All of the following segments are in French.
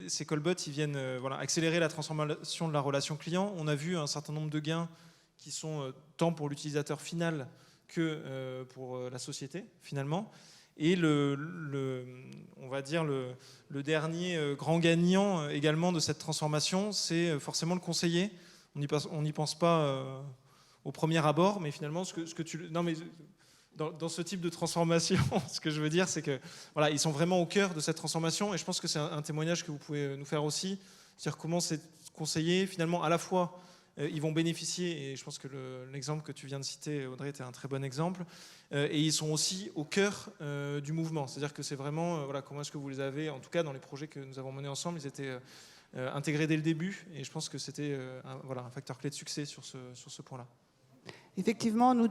ces callbots, ils viennent accélérer la transformation de la relation client. On a vu un certain nombre de gains qui sont tant pour l'utilisateur final que pour la société, finalement. Et on va dire le dernier grand gagnant également de cette transformation, c'est forcément le conseiller. On n'y pense pas au premier abord, mais finalement, dans ce type de transformation, ce que je veux dire, c'est que voilà, ils sont vraiment au cœur de cette transformation, et je pense que c'est un témoignage que vous pouvez nous faire aussi, c'est-à-dire comment ces conseillers, finalement, à la fois, ils vont bénéficier, et je pense que l'exemple que tu viens de citer, Audrey, était un très bon exemple, et ils sont aussi au cœur du mouvement, c'est-à-dire que c'est vraiment, comment est-ce que vous les avez, en tout cas dans les projets que nous avons menés ensemble, ils étaient intégrés dès le début, et je pense que c'était un facteur clé de succès sur ce point-là. Effectivement, nous,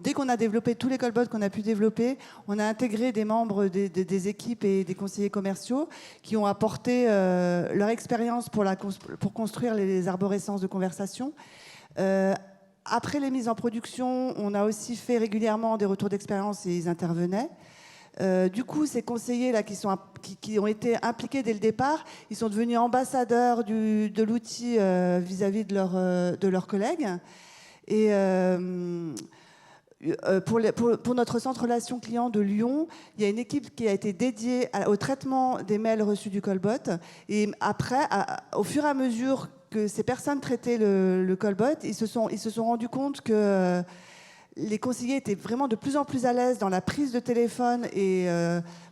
dès qu'on a développé tous les callbots qu'on a pu développer, on a intégré des membres des équipes et des conseillers commerciaux qui ont apporté leur expérience pour construire les arborescences de conversation. Après les mises en production, on a aussi fait régulièrement des retours d'expérience et ils intervenaient. Du coup, ces conseillers-là qui ont été impliqués dès le départ, ils sont devenus ambassadeurs de l'outil vis-à-vis de leurs collègues. Et pour notre centre relation client de Lyon, il y a une équipe qui a été dédiée au traitement des mails reçus du callbot. Et après, au fur et à mesure que ces personnes traitaient le callbot, ils se sont rendus compte que les conseillers étaient vraiment de plus en plus à l'aise dans la prise de téléphone et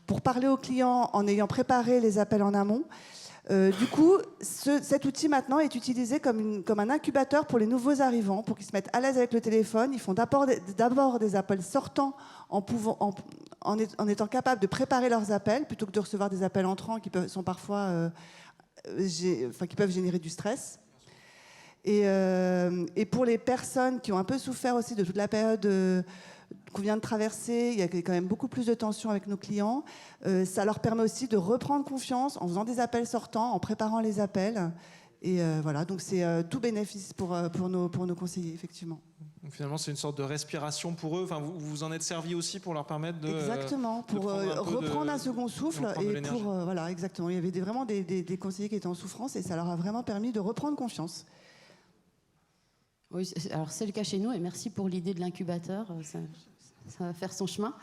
pour parler aux clients en ayant préparé les appels en amont. Du coup, cet outil maintenant est utilisé comme un incubateur pour les nouveaux arrivants, pour qu'ils se mettent à l'aise avec le téléphone. Ils font d'abord des appels sortants en étant capables de préparer leurs appels plutôt que de recevoir des appels entrants qui peuvent générer du stress. Et pour les personnes qui ont un peu souffert aussi de toute la période qu'on vient de traverser, il y a quand même beaucoup plus de tensions avec nos clients. Ça leur permet aussi de reprendre confiance en faisant des appels sortants, en préparant les appels. Et voilà, donc c'est tout bénéfice pour nos conseillers, effectivement. Donc finalement, c'est une sorte de respiration pour eux. Enfin, vous vous en êtes servi aussi pour leur permettre de... Exactement, pour reprendre un second souffle. Et pour, voilà, exactement. Il y avait vraiment des conseillers qui étaient en souffrance et ça leur a vraiment permis de reprendre confiance. Oui, alors c'est le cas chez nous et merci pour l'idée de l'incubateur. Ça va faire son chemin.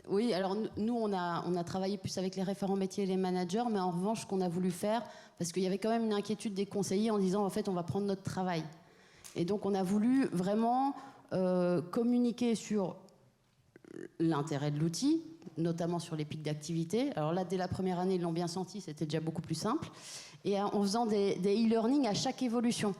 Oui, alors nous, on a travaillé plus avec les référents métiers et les managers, mais en revanche, ce qu'on a voulu faire, parce qu'il y avait quand même une inquiétude des conseillers en disant, en fait, on va prendre notre travail. Et donc, on a voulu vraiment communiquer sur l'intérêt de l'outil, notamment sur les pics d'activité. Alors là, dès la première année, ils l'ont bien senti, c'était déjà beaucoup plus simple. Et en faisant des e-learning à chaque évolution.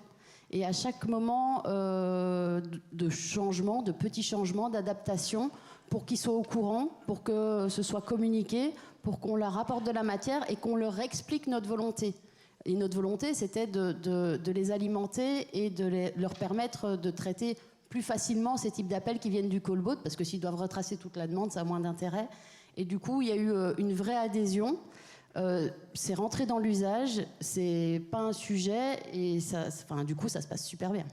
Et à chaque moment de changement, de petits changements, d'adaptation, pour qu'ils soient au courant, pour que ce soit communiqué, pour qu'on leur apporte de la matière et qu'on leur explique notre volonté. Et notre volonté, c'était de les alimenter et de leur permettre de traiter plus facilement ces types d'appels qui viennent du callbot, parce que s'ils doivent retracer toute la demande, ça a moins d'intérêt. Et du coup, il y a eu une vraie adhésion. C'est rentré dans l'usage, c'est pas un sujet et du coup ça se passe super bien.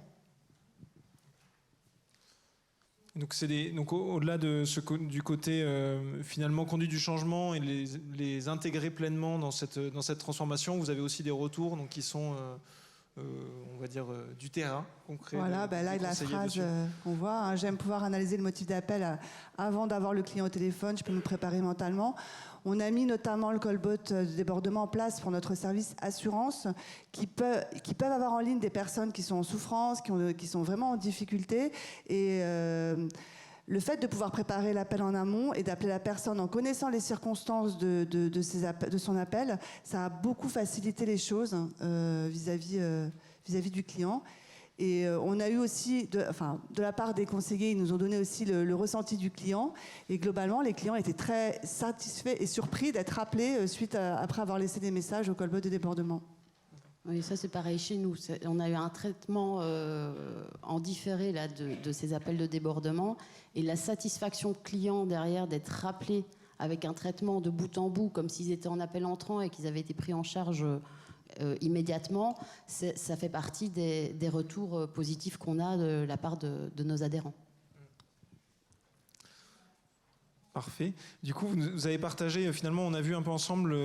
Donc au-delà du côté finalement conduite du changement et les intégrer pleinement dans cette transformation, vous avez aussi des retours donc, qui sont on va dire du terrain concret. Voilà, là la phrase qu'on voit, hein, j'aime pouvoir analyser le motif d'appel avant d'avoir le client au téléphone, je peux me préparer mentalement. On a mis notamment le callbot de débordement en place pour notre service assurance qui peuvent avoir en ligne des personnes qui sont en souffrance, qui sont vraiment en difficulté. Et le fait de pouvoir préparer l'appel en amont et d'appeler la personne en connaissant les circonstances de son appel, ça a beaucoup facilité les choses vis-à-vis du client. Et on a eu aussi, de la part des conseillers, ils nous ont donné aussi le ressenti du client. Et globalement, les clients étaient très satisfaits et surpris d'être appelés après avoir laissé des messages au callbot de débordement. Oui, ça c'est pareil chez nous. On a eu un traitement en différé là, de ces appels de débordement. Et la satisfaction client derrière d'être rappelé avec un traitement de bout en bout, comme s'ils étaient en appel entrant et qu'ils avaient été pris en charge immédiatement, ça fait partie des retours positifs qu'on a de la part de nos adhérents. Parfait. Du coup, vous avez partagé, finalement, on a vu un peu ensemble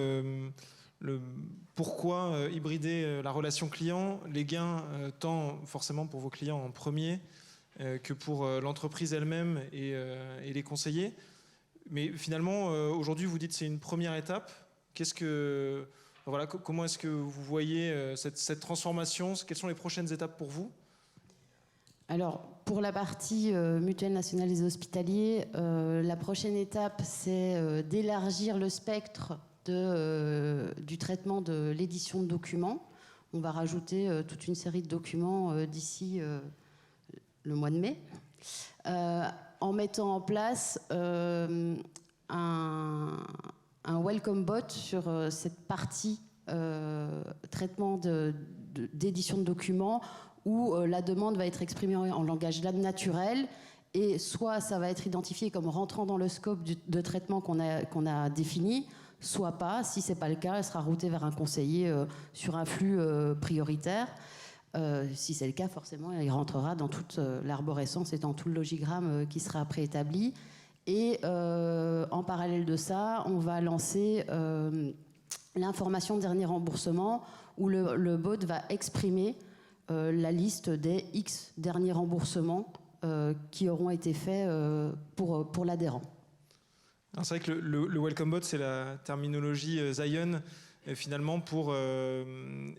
pourquoi hybrider la relation client, les gains tant forcément pour vos clients en premier que pour l'entreprise elle-même et les conseillers. Mais finalement, aujourd'hui, vous dites que c'est une première étape. Comment est-ce que vous voyez cette transformation? Quelles sont les prochaines étapes pour vous? Alors, pour la partie Mutuelle nationale des hospitaliers, la prochaine étape, c'est d'élargir le spectre du traitement de l'édition de documents. On va rajouter toute une série de documents d'ici le mois de mai, en mettant en place un welcome bot sur cette partie traitement d'édition de documents où la demande va être exprimée en langage naturel et soit ça va être identifié comme rentrant dans le scope de traitement qu'on a défini, soit pas. Si ce n'est pas le cas, elle sera routée vers un conseiller sur un flux prioritaire. Si c'est le cas, forcément, il rentrera dans toute l'arborescence et dans tout le logigramme qui sera préétabli. Et en parallèle de ça, on va lancer l'information de dernier remboursement où le bot va exprimer la liste des X derniers remboursements qui auront été faits pour l'adhérent. C'est vrai que le Welcome Bot, c'est la terminologie Zion, finalement, pour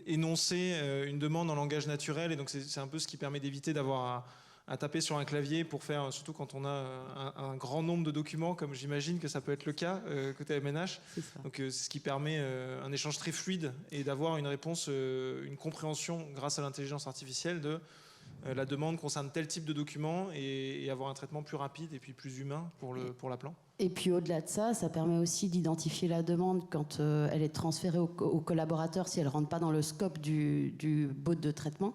énoncer une demande en langage naturel. Et donc, c'est un peu ce qui permet d'éviter d'avoir à taper sur un clavier pour faire, surtout quand on a un grand nombre de documents, comme j'imagine que ça peut être le cas côté MNH. Donc, c'est ce qui permet un échange très fluide et d'avoir une réponse, une compréhension grâce à l'intelligence artificielle de la demande concerne tel type de document et avoir un traitement plus rapide et puis plus humain pour l'appelant. Et puis au-delà de ça, ça permet aussi d'identifier la demande quand elle est transférée au collaborateur si elle ne rentre pas dans le scope du bot de traitement.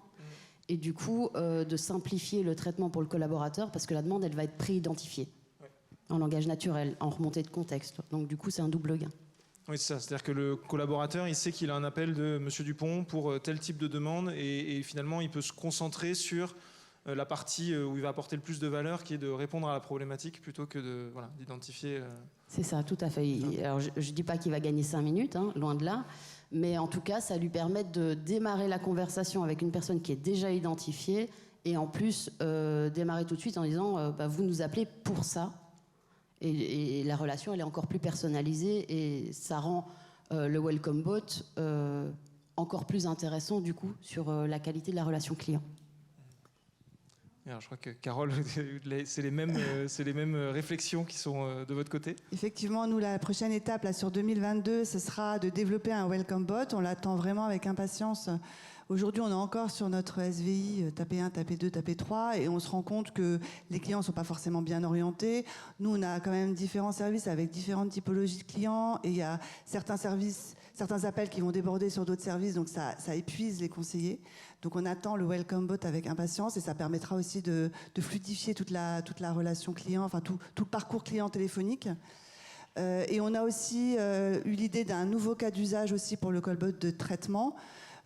Et du coup, de simplifier le traitement pour le collaborateur parce que la demande, elle va être pré-identifiée en langage naturel, en remontée de contexte. Donc du coup, c'est un double gain. Oui, c'est ça. C'est-à-dire que le collaborateur, il sait qu'il a un appel de Monsieur Dupont pour tel type de demande et finalement, il peut se concentrer sur la partie où il va apporter le plus de valeur, qui est de répondre à la problématique plutôt que d'identifier... C'est ça, tout à fait. Alors, je ne dis pas qu'il va gagner 5 minutes, hein, loin de là, mais en tout cas, ça lui permet de démarrer la conversation avec une personne qui est déjà identifiée et en plus, démarrer tout de suite en disant vous nous appelez pour ça. Et la relation, elle est encore plus personnalisée et ça rend le Welcome Bot encore plus intéressant, du coup, sur la qualité de la relation client. Alors, je crois que Carole, c'est les mêmes réflexions qui sont de votre côté. Effectivement, nous, la prochaine étape là, sur 2022, ce sera de développer un Welcome Bot. On l'attend vraiment avec impatience. Aujourd'hui, on est encore sur notre SVI, tapé 1, tapé 2, tapé 3, et on se rend compte que les clients ne sont pas forcément bien orientés. Nous, on a quand même différents services avec différentes typologies de clients, et il y a certains appels qui vont déborder sur d'autres services, donc ça épuise les conseillers. Donc on attend le Welcome Bot avec impatience, et ça permettra aussi de fluidifier toute la relation client, enfin tout le parcours client téléphonique. Et on a aussi eu l'idée d'un nouveau cas d'usage aussi pour le callbot de traitement.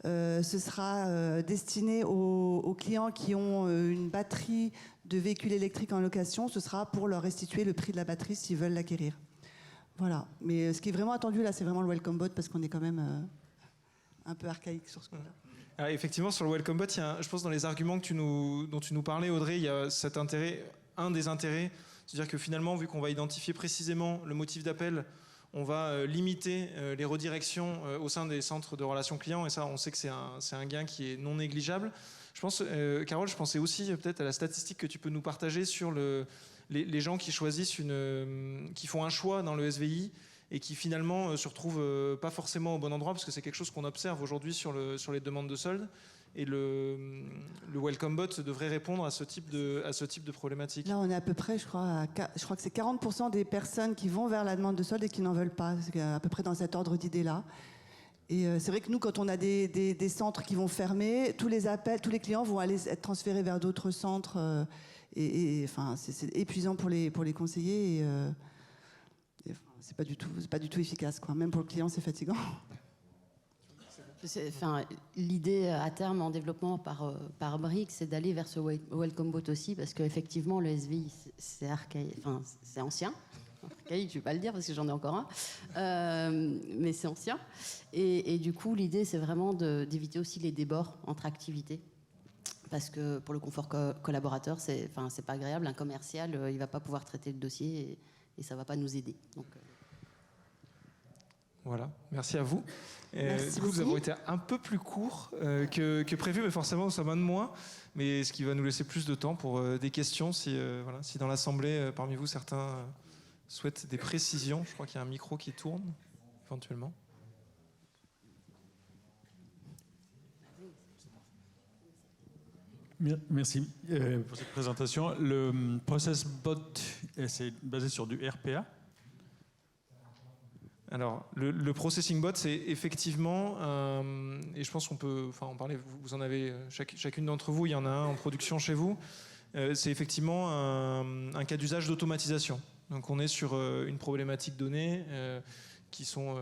Ce sera destiné aux clients qui ont une batterie de véhicules électriques en location. Ce sera pour leur restituer le prix de la batterie s'ils veulent l'acquérir. Voilà. Mais ce qui est vraiment attendu là, c'est vraiment le Welcome Bot parce qu'on est quand même un peu archaïque sur ce coup-là. Alors, effectivement, sur le Welcome Bot, je pense dans les arguments dont tu nous parlais, Audrey, il y a cet intérêt, un des intérêts, c'est-à-dire que finalement, vu qu'on va identifier précisément le motif d'appel, on va limiter les redirections au sein des centres de relations clients, et ça, on sait que c'est un gain qui est non négligeable. Je pense, Carole, je pensais aussi peut-être à la statistique que tu peux nous partager sur les gens qui choisissent qui font un choix dans le SVI et qui finalement se retrouvent pas forcément au bon endroit, parce que c'est quelque chose qu'on observe aujourd'hui sur les demandes de solde. Et le Welcome Bot devrait répondre à ce type de problématique. Là, on est à peu près, je crois que c'est 40% des personnes qui vont vers la demande de solde et qui n'en veulent pas. C'est à peu près dans cet ordre d'idée-là. Et c'est vrai que nous, quand on a des centres qui vont fermer, tous les clients vont aller être transférés vers d'autres centres. Enfin, c'est épuisant pour les conseillers. C'est pas du tout efficace, quoi. Même pour le client, c'est fatigant. L'idée à terme en développement par briques, c'est d'aller vers ce Welcome Bot aussi, parce qu'effectivement, le SVI, c'est ancien. archaïque, je ne vais pas le dire parce que j'en ai encore un, mais c'est ancien. Et du coup, l'idée, c'est vraiment d'éviter aussi les débords entre activités. Parce que pour le confort collaborateur, c'est pas agréable. Un commercial, il ne va pas pouvoir traiter le dossier et ça ne va pas nous aider. Donc, Voilà, merci à vous. Merci Du coup, nous avons été un peu plus courts que prévu, mais forcément, nous sommes un de moins. Mais ce qui va nous laisser plus de temps pour des questions, si dans l'Assemblée, parmi vous, certains souhaitent des précisions. Je crois qu'il y a un micro qui tourne, éventuellement. Merci pour cette présentation. Le Process Bot, c'est basé sur du RPA? Alors, le processing bot, c'est effectivement, et je pense qu'on peut en parler, vous en avez, chacune d'entre vous, il y en a un en production chez vous, c'est effectivement un cas d'usage d'automatisation. Donc on est sur une problématique donnée qui sont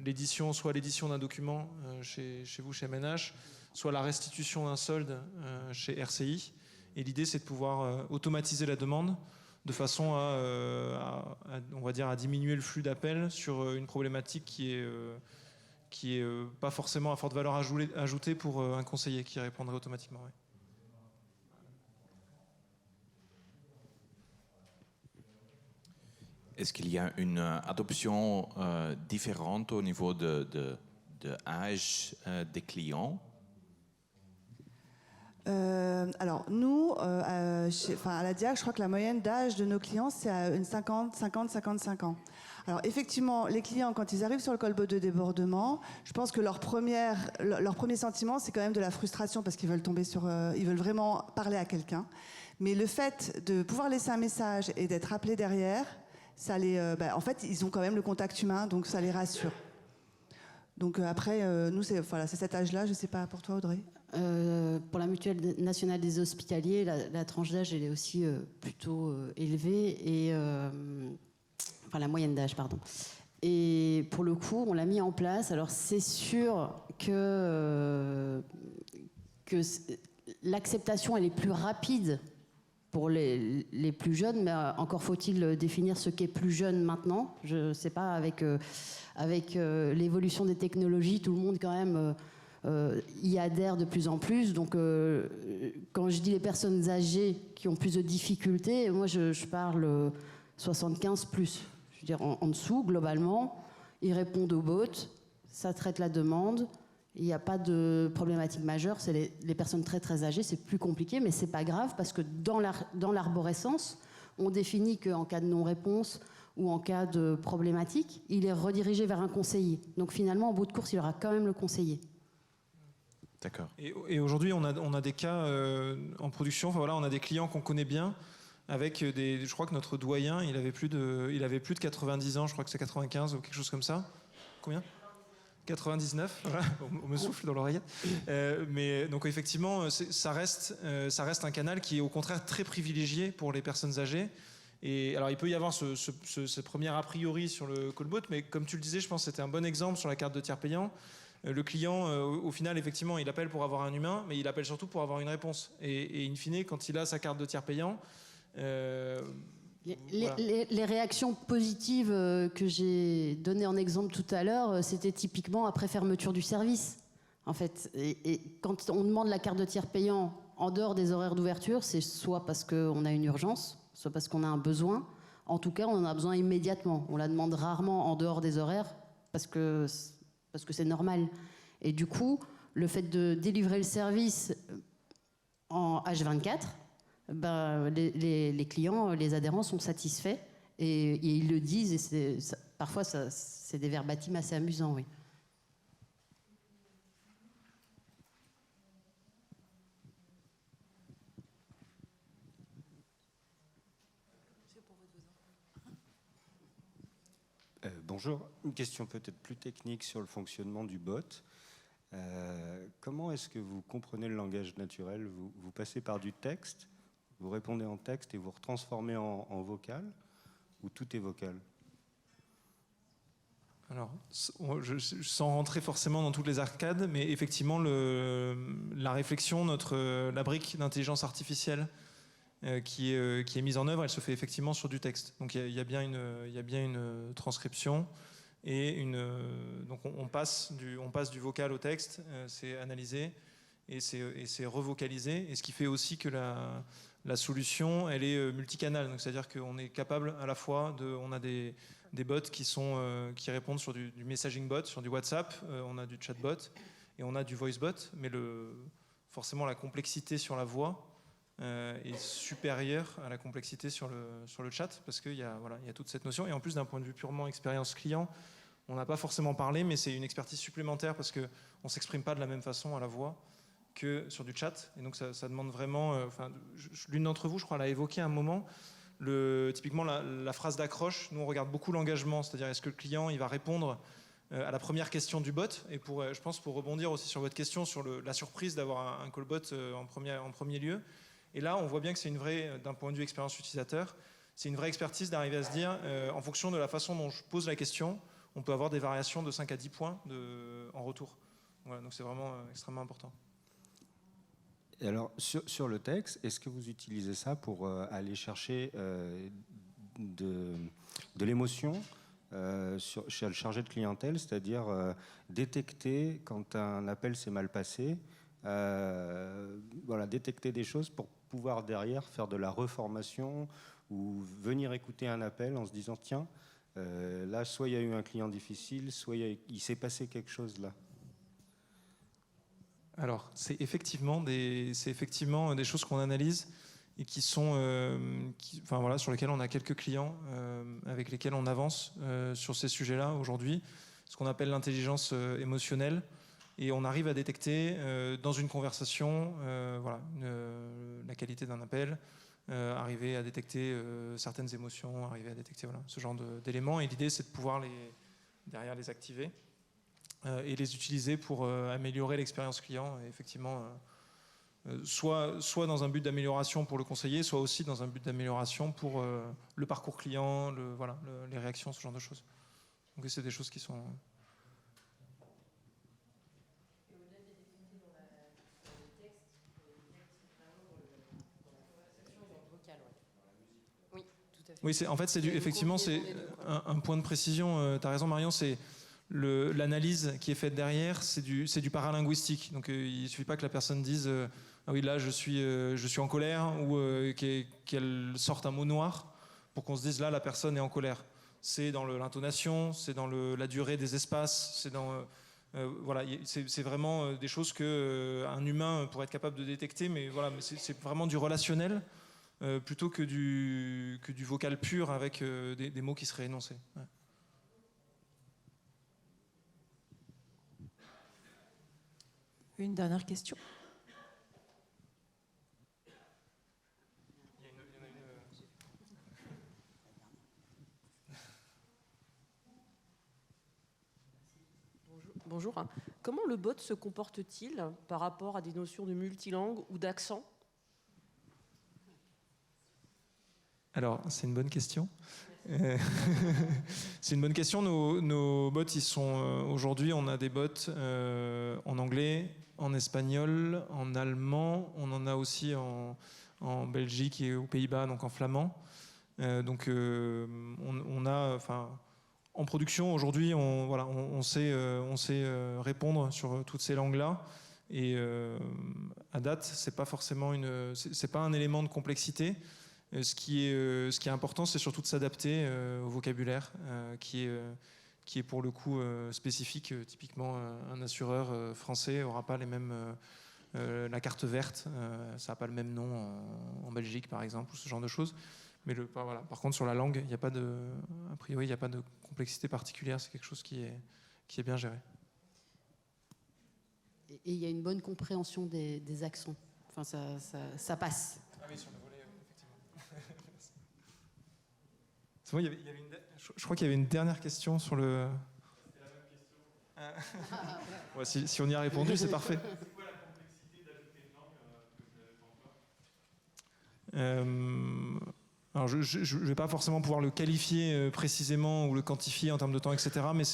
l'édition, soit l'édition d'un document chez vous, chez MNH, soit la restitution d'un solde chez RCI. Et l'idée, c'est de pouvoir automatiser la demande de façon on va dire, à diminuer le flux d'appels sur une problématique qui est pas forcément à forte valeur ajoutée pour un conseiller qui répondrait automatiquement. Ouais. Est-ce qu'il y a une adoption différente au niveau de âge des clients? Alors nous, à la DIAC, je crois que la moyenne d'âge de nos clients, c'est à une 55 ans. Alors effectivement, les clients, quand ils arrivent sur le callbot de débordement, je pense que leur premier sentiment, c'est quand même de la frustration parce qu'ils veulent ils veulent vraiment parler à quelqu'un. Mais le fait de pouvoir laisser un message et d'être appelé derrière, ça en fait, ils ont quand même le contact humain, donc ça les rassure. Donc après, nous, c'est cet âge-là. Je ne sais pas pour toi, Audrey. Pour la Mutuelle nationale des hospitaliers, la tranche d'âge elle est aussi plutôt élevée, la moyenne d'âge, pardon. Et pour le coup, on l'a mis en place. Alors c'est sûr que l'acceptation elle est plus rapide pour les plus jeunes, mais encore faut-il définir ce qu'est plus jeune maintenant. Je ne sais pas, avec l'évolution des technologies, tout le monde quand même y adhère de plus en plus. Donc quand je dis les personnes âgées qui ont plus de difficultés, moi je parle 75 plus. Je veux dire, en dessous, globalement, ils répondent au bot, ça traite la demande. Il n'y a pas de problématique majeure. C'est les personnes très très âgées, c'est plus compliqué, mais c'est pas grave parce que dans l'arborescence, on définit qu'en cas de non-réponse ou en cas de problématique, il est redirigé vers un conseiller. Donc finalement, en bout de course, il y aura quand même le conseiller. D'accord. Et aujourd'hui, on a des cas en production. On a des clients qu'on connaît bien. Avec je crois que notre doyen, il avait plus de 90 ans. Je crois que c'est 95 ou quelque chose comme ça. Combien ? 99, voilà, on me souffle dans l'oreillette. Mais donc effectivement, ça reste un canal qui est au contraire très privilégié pour les personnes âgées. Et alors il peut y avoir ce premier a priori sur le callbot, mais comme tu le disais, je pense que c'était un bon exemple sur la carte de tiers payant. Le client, au final, effectivement, il appelle pour avoir un humain, mais il appelle surtout pour avoir une réponse. Et in fine, quand il a sa carte de tiers payant, les réactions positives que j'ai données en exemple tout à l'heure, c'était typiquement après fermeture du service. En fait, et quand on demande la carte de tiers payant en dehors des horaires d'ouverture, c'est soit parce qu'on a une urgence, soit parce qu'on a un besoin. En tout cas, on en a besoin immédiatement. On la demande rarement en dehors des horaires parce que c'est normal. Et du coup, le fait de délivrer le service en H24, les clients, les adhérents sont satisfaits et ils le disent. Et parfois, c'est des verbatims assez amusants, oui. Bonjour, une question peut-être plus technique sur le fonctionnement du bot. Comment est-ce que vous comprenez le langage naturel ? Vous passez par du texte, vous répondez en texte et vous retransformez en vocal, ou tout est vocal ? Alors, sans rentrer forcément dans toutes les arcades, mais effectivement, la réflexion, la brique d'intelligence artificielle qui est mise en œuvre, elle se fait effectivement sur du texte. Donc il y a bien une transcription et donc on passe du vocal au texte, c'est analysé et c'est revocalisé. Et ce qui fait aussi que la solution, elle est multicanale. Donc c'est-à-dire qu'on est capable à la fois on a des bots qui répondent sur du messaging bot, sur du WhatsApp, on a du chatbot et on a du voice bot, mais forcément la complexité sur la voix est supérieure à la complexité sur le chat, parce qu'il y a toute cette notion. Et en plus, d'un point de vue purement expérience client, on n'a pas forcément parlé, mais c'est une expertise supplémentaire parce qu'on ne s'exprime pas de la même façon à la voix que sur du chat. Et donc ça demande vraiment... l'une d'entre vous, je crois, l'a évoqué à un moment, typiquement la phrase d'accroche. Nous, on regarde beaucoup l'engagement, c'est-à-dire est-ce que le client il va répondre à la première question du bot. Et je pense pour rebondir aussi sur votre question sur la surprise d'avoir un callbot en premier lieu. Et là, on voit bien que c'est d'un point de vue expérience utilisateur, c'est une vraie expertise d'arriver à se dire, en fonction de la façon dont je pose la question, on peut avoir des variations de 5 à 10 points en retour. Voilà, donc c'est vraiment extrêmement important. Et alors, sur le texte, est-ce que vous utilisez ça pour aller chercher de l'émotion chez le chargé de clientèle, c'est-à-dire détecter quand un appel s'est mal passé, détecter des choses pour pouvoir derrière faire de la reformation ou venir écouter un appel en se disant tiens, là soit il y a eu un client difficile, soit il s'est passé quelque chose là. Alors c'est effectivement des choses qu'on analyse et qui sont sur lesquelles on a quelques clients avec lesquels on avance sur ces sujets-là aujourd'hui, ce qu'on appelle l'intelligence émotionnelle. Et on arrive à détecter dans une conversation la qualité d'un appel, arriver à détecter certaines émotions, arriver à détecter ce genre d'éléments. Et l'idée, c'est de pouvoir derrière les activer et les utiliser pour améliorer l'expérience client. Et effectivement, soit dans un but d'amélioration pour le conseiller, soit aussi dans un but d'amélioration pour le parcours client, les réactions, ce genre de choses. Donc c'est des choses qui sont... Oui, effectivement, c'est un point de précision. Tu as raison, Marion, c'est l'analyse qui est faite derrière, c'est du paralinguistique. Donc, il ne suffit pas que la personne dise ah oui, là, je suis en colère, ou qu'elle sorte un mot noir pour qu'on se dise là, la personne est en colère. C'est dans l'intonation, c'est dans la durée des espaces, c'est dans... c'est vraiment des choses qu'un humain pourrait être capable de détecter, mais c'est vraiment du relationnel. Plutôt que du vocal pur avec des mots qui seraient énoncés. Ouais. Une dernière question. Bonjour. Comment le bot se comporte-t-il par rapport à des notions de multilangue ou d'accent ? Alors, c'est une bonne question. C'est une bonne question. Nos bots, ils sont aujourd'hui, on a des bots en anglais, en espagnol, en allemand. On en a aussi en Belgique et aux Pays-Bas, donc en flamand. On a, en production aujourd'hui, on sait répondre sur toutes ces langues-là. Et à date, c'est pas forcément c'est pas un élément de complexité. Ce qui est important, c'est surtout de s'adapter au vocabulaire qui est pour le coup spécifique. Typiquement, un assureur français n'aura pas les mêmes... la carte verte, ça n'a pas le même nom en Belgique, par exemple, ou ce genre de choses. Mais par contre, sur la langue, a priori, il n'y a pas de complexité particulière. C'est quelque chose qui est bien géré. Et il y a une bonne compréhension des accents. Enfin, ça passe. Ah oui, sur le volet, effectivement. C'est bon, je crois qu'il y avait une dernière question sur le... C'était la même question. Ouais, si on y a répondu, c'est parfait. C'est quoi la complexité d'ajouter une langue alors je ne vais pas forcément pouvoir le qualifier précisément ou le quantifier en termes de temps, etc. Mais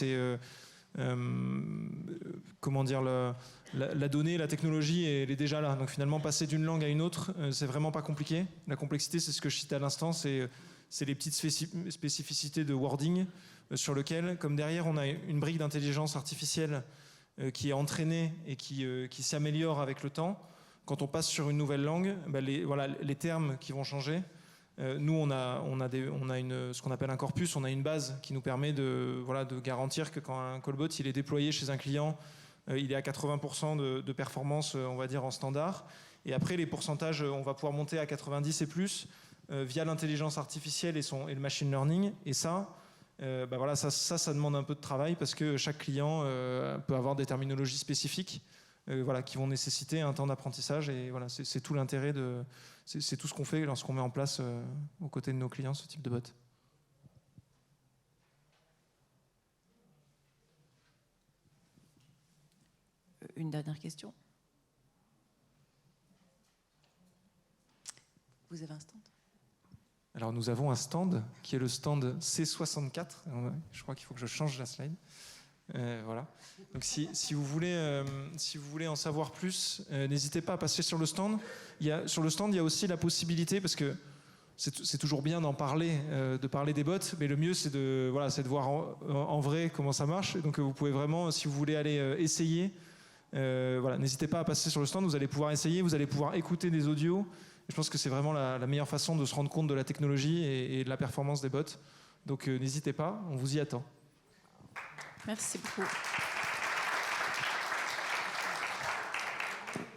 comment dire, la donnée, la technologie, elle est déjà là. Donc finalement, passer d'une langue à une autre, c'est vraiment pas compliqué. La complexité, c'est ce que je citais à l'instant, c'est les petites spécificités de wording sur lequel, comme derrière, on a une brique d'intelligence artificielle qui est entraînée et qui s'améliore avec le temps. Quand on passe sur une nouvelle langue, les termes qui vont changer. Nous, on a ce qu'on appelle un corpus, on a une base qui nous permet de garantir que quand un callbot il est déployé chez un client, il est à 80% de performance, on va dire, en standard. Et après, les pourcentages, on va pouvoir monter à 90 et plus via l'intelligence artificielle et le machine learning. Et ça demande un peu de travail parce que chaque client peut avoir des terminologies spécifiques qui vont nécessiter un temps d'apprentissage. Et voilà, c'est tout l'intérêt c'est tout ce qu'on fait lorsqu'on met en place aux côtés de nos clients ce type de bot. Une dernière question. Vous avez un stand ? Alors nous avons un stand qui est le stand C64. Je crois qu'il faut que je change la slide. Voilà. Donc si vous voulez en savoir plus, n'hésitez pas à passer sur le stand. Sur le stand, il y a aussi la possibilité, parce que c'est toujours bien d'en parler, de parler des bots, mais le mieux c'est de voir en vrai comment ça marche. Et donc vous pouvez vraiment, si vous voulez aller essayer, n'hésitez pas à passer sur le stand. Vous allez pouvoir essayer, vous allez pouvoir écouter des audios. Je pense que c'est vraiment la meilleure façon de se rendre compte de la technologie et de la performance des bots. Donc n'hésitez pas, on vous y attend. Merci beaucoup.